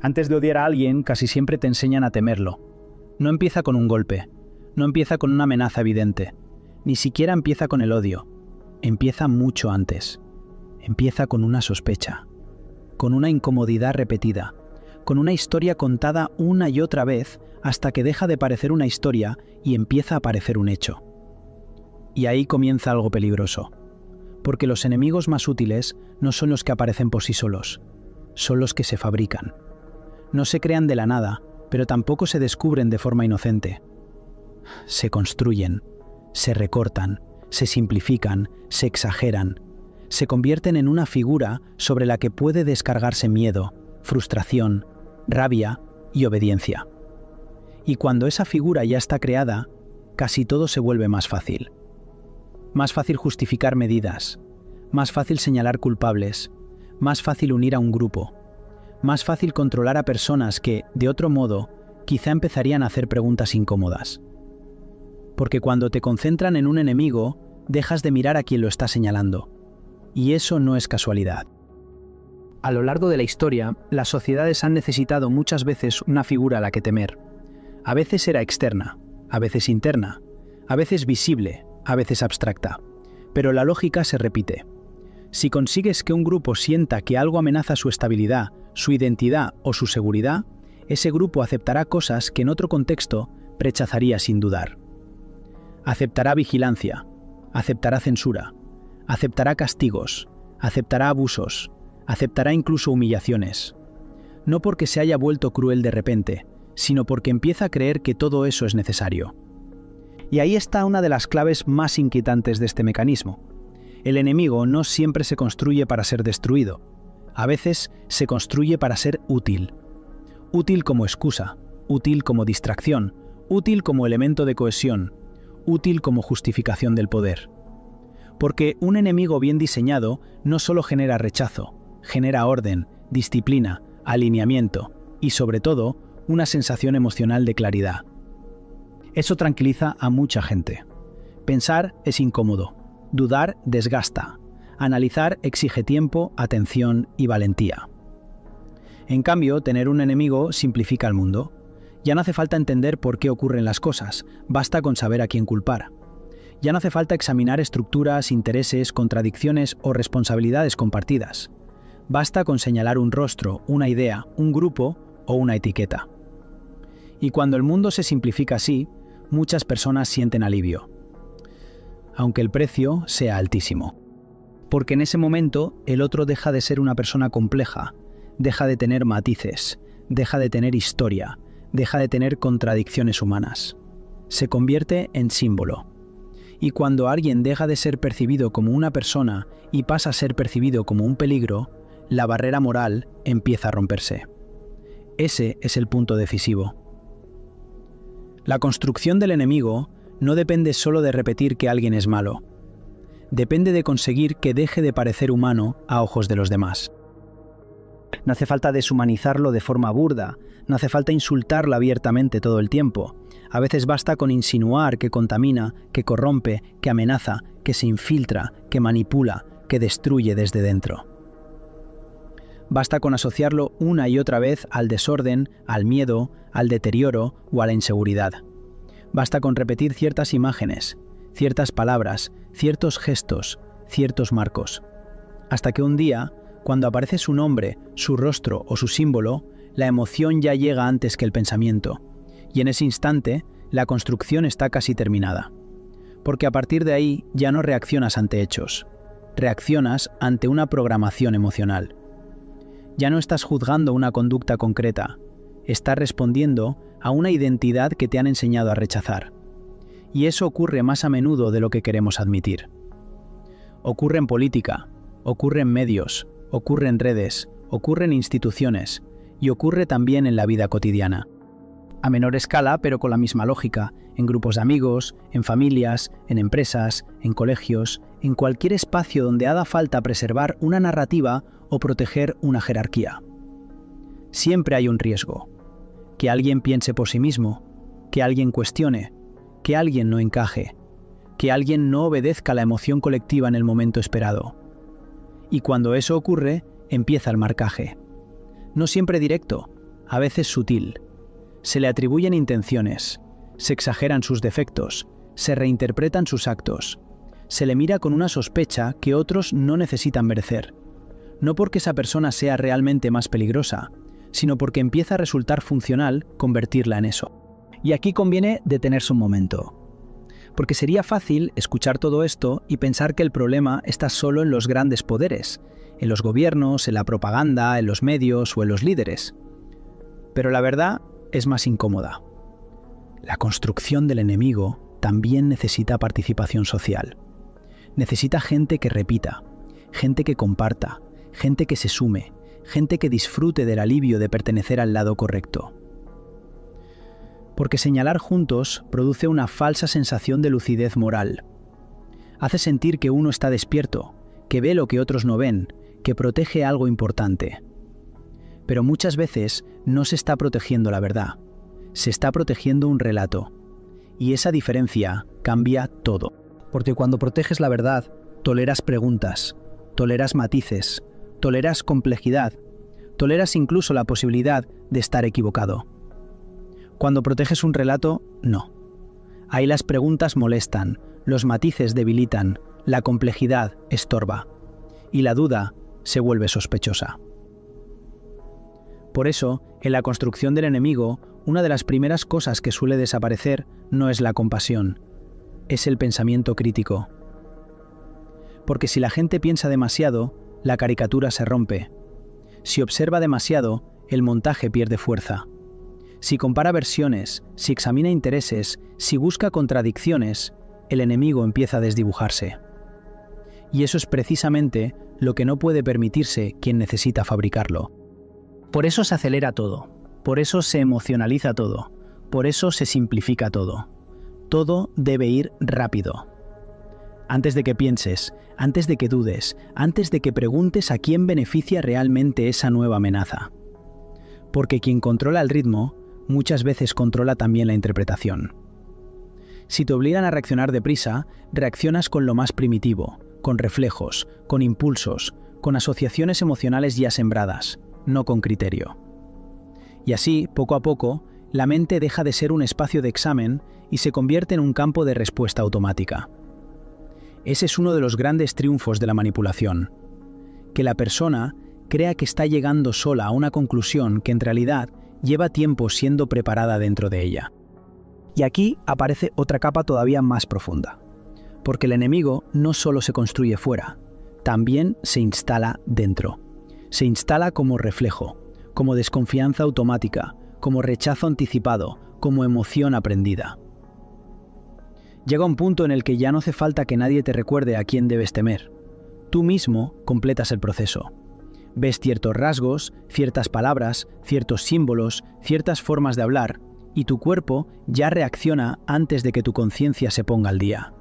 Antes de odiar a alguien, casi siempre te enseñan a temerlo. No empieza con un golpe, no empieza con una amenaza evidente, ni siquiera empieza con el odio. Empieza mucho antes. Empieza con una sospecha, con una incomodidad repetida, con una historia contada una y otra vez hasta que deja de parecer una historia y empieza a parecer un hecho. Y ahí comienza algo peligroso, porque los enemigos más útiles no son los que aparecen por sí solos, son los que se fabrican. No se crean de la nada, pero tampoco se descubren de forma inocente. Se construyen, se recortan, se simplifican, se exageran, se convierten en una figura sobre la que puede descargarse miedo, frustración, rabia y obediencia. Y cuando esa figura ya está creada, casi todo se vuelve más fácil. Más fácil justificar medidas, más fácil señalar culpables, más fácil unir a un grupo, más fácil controlar a personas que, de otro modo, quizá empezarían a hacer preguntas incómodas. Porque cuando te concentran en un enemigo, dejas de mirar a quien lo está señalando. Y eso no es casualidad. A lo largo de la historia, las sociedades han necesitado muchas veces una figura a la que temer. A veces era externa, a veces interna, a veces visible, a veces abstracta. Pero la lógica se repite. Si consigues que un grupo sienta que algo amenaza su estabilidad, su identidad o su seguridad, ese grupo aceptará cosas que en otro contexto rechazaría sin dudar. Aceptará vigilancia, aceptará censura, aceptará castigos, aceptará abusos, aceptará incluso humillaciones. No porque se haya vuelto cruel de repente, sino porque empieza a creer que todo eso es necesario. Y ahí está una de las claves más inquietantes de este mecanismo. El enemigo no siempre se construye para ser destruido. A veces se construye para ser útil. Útil como excusa, útil como distracción, útil como elemento de cohesión, útil como justificación del poder. Porque un enemigo bien diseñado no solo genera rechazo, genera orden, disciplina, alineamiento y, sobre todo, una sensación emocional de claridad. Eso tranquiliza a mucha gente. Pensar es incómodo, dudar desgasta, analizar exige tiempo, atención y valentía. En cambio, tener un enemigo simplifica el mundo. Ya no hace falta entender por qué ocurren las cosas, basta con saber a quién culpar. Ya no hace falta examinar estructuras, intereses, contradicciones o responsabilidades compartidas. Basta con señalar un rostro, una idea, un grupo o una etiqueta. Y cuando el mundo se simplifica así, muchas personas sienten alivio, aunque el precio sea altísimo. Porque en ese momento el otro deja de ser una persona compleja, deja de tener matices, deja de tener historia, deja de tener contradicciones humanas. Se convierte en símbolo. Y cuando alguien deja de ser percibido como una persona y pasa a ser percibido como un peligro, la barrera moral empieza a romperse. Ese es el punto decisivo. La construcción del enemigo no depende solo de repetir que alguien es malo. Depende de conseguir que deje de parecer humano a ojos de los demás. No hace falta deshumanizarlo de forma burda, no hace falta insultarlo abiertamente todo el tiempo. A veces basta con insinuar que contamina, que corrompe, que amenaza, que se infiltra, que manipula, que destruye desde dentro. Basta con asociarlo una y otra vez al desorden, al miedo, al deterioro o a la inseguridad. Basta con repetir ciertas imágenes, ciertas palabras, ciertos gestos, ciertos marcos. Hasta que un día, cuando aparece su nombre, su rostro o su símbolo, la emoción ya llega antes que el pensamiento. Y en ese instante, la construcción está casi terminada. Porque a partir de ahí ya no reaccionas ante hechos. Reaccionas ante una programación emocional. Ya no estás juzgando una conducta concreta. Estás respondiendo a una identidad que te han enseñado a rechazar. Y eso ocurre más a menudo de lo que queremos admitir. Ocurre en política, ocurre en medios, ocurre en redes, ocurre en instituciones y ocurre también en la vida cotidiana. A menor escala, pero con la misma lógica, en grupos de amigos, en familias, en empresas, en colegios, en cualquier espacio donde haga falta preservar una narrativa o proteger una jerarquía. Siempre hay un riesgo. Que alguien piense por sí mismo, que alguien cuestione, que alguien no encaje, que alguien no obedezca a la emoción colectiva en el momento esperado. Y cuando eso ocurre, empieza el marcaje. No siempre directo, a veces sutil. Se le atribuyen intenciones, se exageran sus defectos, se reinterpretan sus actos. Se le mira con una sospecha que otros no necesitan merecer. No porque esa persona sea realmente más peligrosa, sino porque empieza a resultar funcional convertirla en eso. Y aquí conviene detenerse un momento. Porque sería fácil escuchar todo esto y pensar que el problema está solo en los grandes poderes, en los gobiernos, en la propaganda, en los medios o en los líderes. Pero la verdad es más incómoda. La construcción del enemigo también necesita participación social. Necesita gente que repita, gente que comparta, gente que se sume, gente que disfrute del alivio de pertenecer al lado correcto. Porque señalar juntos produce una falsa sensación de lucidez moral. Hace sentir que uno está despierto, que ve lo que otros no ven, que protege algo importante. Pero muchas veces no se está protegiendo la verdad, se está protegiendo un relato. Y esa diferencia cambia todo. Porque cuando proteges la verdad, toleras preguntas, toleras matices, toleras complejidad, toleras incluso la posibilidad de estar equivocado. Cuando proteges un relato, no. Ahí las preguntas molestan, los matices debilitan, la complejidad estorba, y la duda se vuelve sospechosa. Por eso, en la construcción del enemigo, una de las primeras cosas que suele desaparecer no es la compasión, es el pensamiento crítico. Porque si la gente piensa demasiado, la caricatura se rompe. Si observa demasiado, el montaje pierde fuerza. Si compara versiones, si examina intereses, si busca contradicciones, el enemigo empieza a desdibujarse. Y eso es precisamente lo que no puede permitirse quien necesita fabricarlo. Por eso se acelera todo, por eso se emocionaliza todo, por eso se simplifica todo. Todo debe ir rápido. Antes de que pienses, antes de que dudes, antes de que preguntes a quién beneficia realmente esa nueva amenaza. Porque quien controla el ritmo, muchas veces controla también la interpretación. Si te obligan a reaccionar deprisa, reaccionas con lo más primitivo, con reflejos, con impulsos, con asociaciones emocionales ya sembradas, no con criterio. Y así, poco a poco, la mente deja de ser un espacio de examen y se convierte en un campo de respuesta automática. Ese es uno de los grandes triunfos de la manipulación, que la persona crea que está llegando sola a una conclusión que en realidad lleva tiempo siendo preparada dentro de ella. Y aquí aparece otra capa todavía más profunda, porque el enemigo no solo se construye fuera, también se instala dentro. Se instala como reflejo, como desconfianza automática, como rechazo anticipado, como emoción aprendida. Llega un punto en el que ya no hace falta que nadie te recuerde a quién debes temer. Tú mismo completas el proceso. Ves ciertos rasgos, ciertas palabras, ciertos símbolos, ciertas formas de hablar, y tu cuerpo ya reacciona antes de que tu conciencia se ponga al día.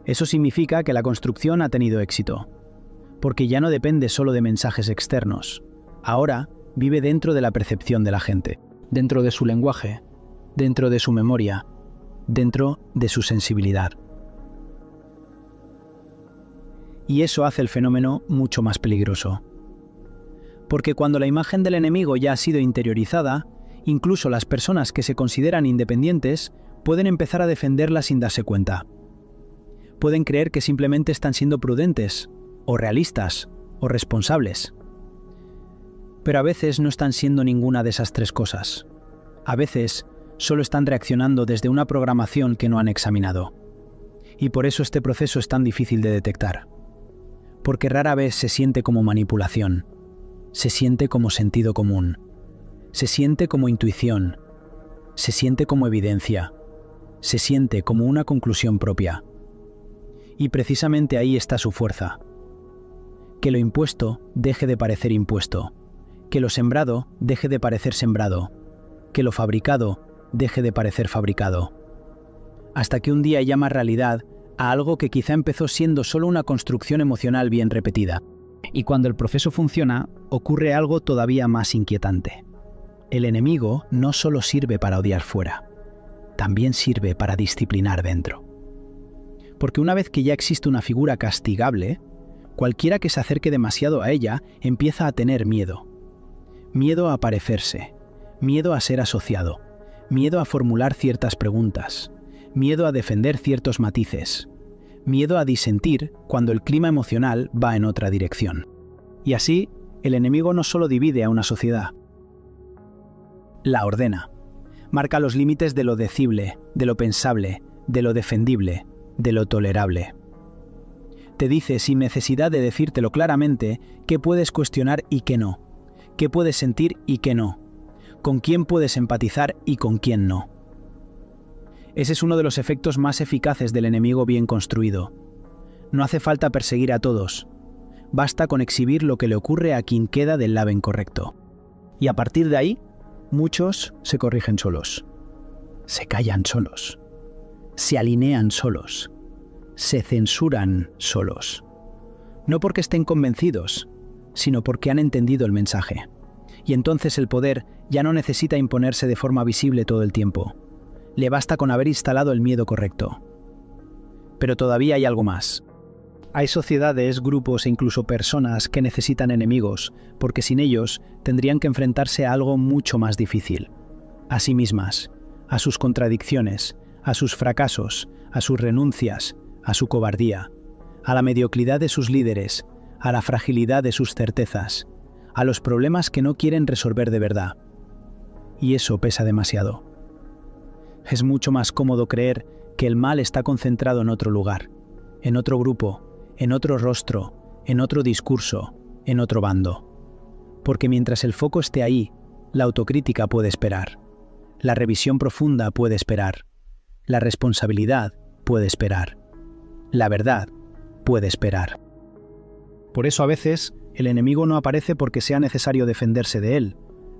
Eso significa que la construcción ha tenido éxito, porque ya no depende solo de mensajes externos. Ahora vive dentro de la percepción de la gente, dentro de su lenguaje, dentro de su memoria, dentro de su sensibilidad. Y eso hace el fenómeno mucho más peligroso. Porque cuando la imagen del enemigo ya ha sido interiorizada, incluso las personas que se consideran independientes pueden empezar a defenderla sin darse cuenta. Pueden creer que simplemente están siendo prudentes, o realistas, o responsables. Pero a veces no están siendo ninguna de esas tres cosas. A veces solo están reaccionando desde una programación que no han examinado. Y por eso este proceso es tan difícil de detectar. Porque rara vez se siente como manipulación, se siente como sentido común, se siente como intuición, se siente como evidencia, se siente como una conclusión propia. Y precisamente ahí está su fuerza. Que lo impuesto deje de parecer impuesto, que lo sembrado deje de parecer sembrado, que lo fabricado deje de parecer fabricado. Hasta que un día llama realidad a algo que quizá empezó siendo solo una construcción emocional bien repetida. Y cuando el proceso funciona, ocurre algo todavía más inquietante. El enemigo no solo sirve para odiar fuera, también sirve para disciplinar dentro. Porque una vez que ya existe una figura castigable, cualquiera que se acerque demasiado a ella empieza a tener miedo. miedo a parecerse, miedo a ser asociado, miedo a formular ciertas preguntas, miedo a defender ciertos matices, miedo a disentir cuando el clima emocional va en otra dirección. Y así, el enemigo no solo divide a una sociedad, la ordena. Marca los límites de lo decible, de lo pensable, de lo defendible, de lo tolerable. Te dice, sin necesidad de decírtelo claramente, qué puedes cuestionar y qué no, qué puedes sentir y qué no, con quién puedes empatizar y con quién no. Ese es uno de los efectos más eficaces del enemigo bien construido. No hace falta perseguir a todos. Basta con exhibir lo que le ocurre a quien queda del lado incorrecto. Y a partir de ahí, muchos se corrigen solos, se callan solos, se alinean solos, se censuran solos. No porque estén convencidos, sino porque han entendido el mensaje. Y entonces el poder ya no necesita imponerse de forma visible todo el tiempo. Le basta con haber instalado el miedo correcto. Pero todavía hay algo más. Hay sociedades, grupos e incluso personas que necesitan enemigos, porque sin ellos tendrían que enfrentarse a algo mucho más difícil. A sí mismas, a sus contradicciones, a sus fracasos, a sus renuncias, a su cobardía, a la mediocridad de sus líderes, a la fragilidad de sus certezas, a los problemas que no quieren resolver de verdad. Y eso pesa demasiado. Es mucho más cómodo creer que el mal está concentrado en otro lugar, en otro grupo, en otro rostro, en otro discurso, en otro bando. Porque mientras el foco esté ahí, la autocrítica puede esperar, la revisión profunda puede esperar, la responsabilidad puede esperar, la verdad puede esperar. Por eso a veces el enemigo no aparece porque sea necesario defenderse de él,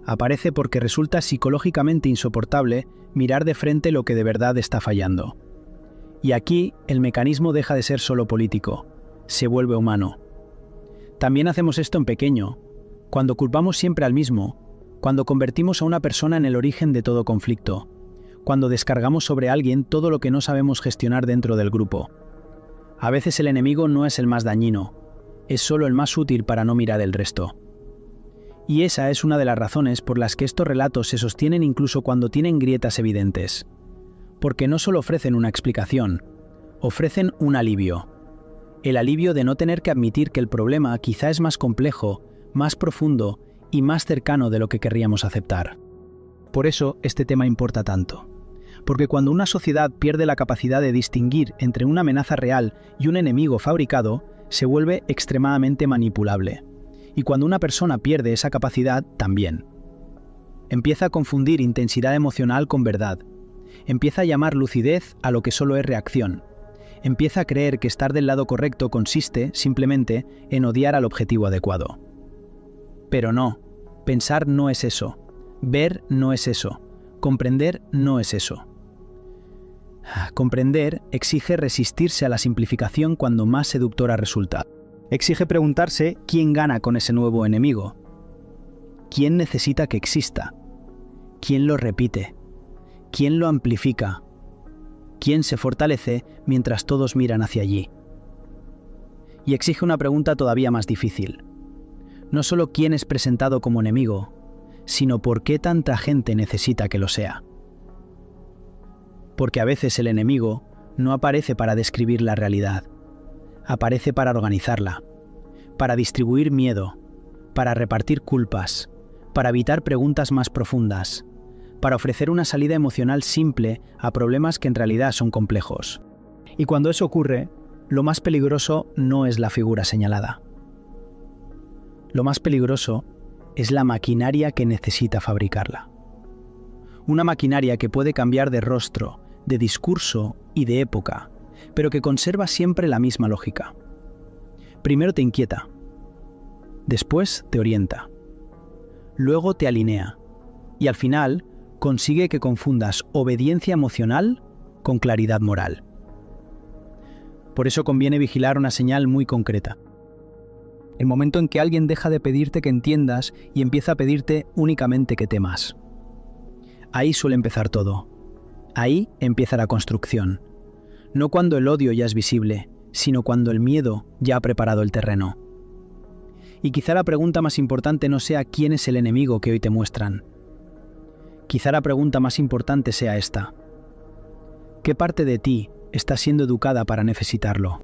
aparece porque resulta psicológicamente insoportable mirar de frente lo que de verdad está fallando. Y aquí el mecanismo deja de ser solo político, se vuelve humano. También hacemos esto en pequeño, cuando culpamos siempre al mismo, cuando convertimos a una persona en el origen de todo conflicto, cuando descargamos sobre alguien todo lo que no sabemos gestionar dentro del grupo. A veces el enemigo no es el más dañino, es solo el más útil para no mirar el resto. Y esa es una de las razones por las que estos relatos se sostienen incluso cuando tienen grietas evidentes. Porque no solo ofrecen una explicación, ofrecen un alivio. El alivio de no tener que admitir que el problema quizá es más complejo, más profundo y más cercano de lo que querríamos aceptar. Por eso este tema importa tanto. Porque cuando una sociedad pierde la capacidad de distinguir entre una amenaza real y un enemigo fabricado, se vuelve extremadamente manipulable. Y cuando una persona pierde esa capacidad, también. Empieza a confundir intensidad emocional con verdad. Empieza a llamar lucidez a lo que solo es reacción. Empieza a creer que estar del lado correcto consiste, simplemente, en odiar al objetivo adecuado. Pero no, pensar no es eso. Ver no es eso. Comprender no es eso. Comprender exige resistirse a la simplificación cuando más seductora resulta. Exige preguntarse quién gana con ese nuevo enemigo. ¿Quién necesita que exista? ¿Quién lo repite? ¿Quién lo amplifica? ¿Quién se fortalece mientras todos miran hacia allí? Y exige una pregunta todavía más difícil. No solo quién es presentado como enemigo, sino por qué tanta gente necesita que lo sea. Porque a veces el enemigo no aparece para describir la realidad, aparece para organizarla, para distribuir miedo, para repartir culpas, para evitar preguntas más profundas, para ofrecer una salida emocional simple a problemas que en realidad son complejos. Y cuando eso ocurre, lo más peligroso no es la figura señalada. Lo más peligroso es la maquinaria que necesita fabricarla. Una maquinaria que puede cambiar de rostro, de discurso y de época, pero que conserva siempre la misma lógica. Primero te inquieta, después te orienta, luego te alinea y al final consigue que confundas obediencia emocional con claridad moral. Por eso conviene vigilar una señal muy concreta. El momento en que alguien deja de pedirte que entiendas y empieza a pedirte únicamente que temas. Ahí suele empezar todo. Ahí empieza la construcción. No cuando el odio ya es visible, sino cuando el miedo ya ha preparado el terreno. Y quizá la pregunta más importante no sea quién es el enemigo que hoy te muestran. Quizá la pregunta más importante sea esta: ¿qué parte de ti está siendo educada para necesitarlo?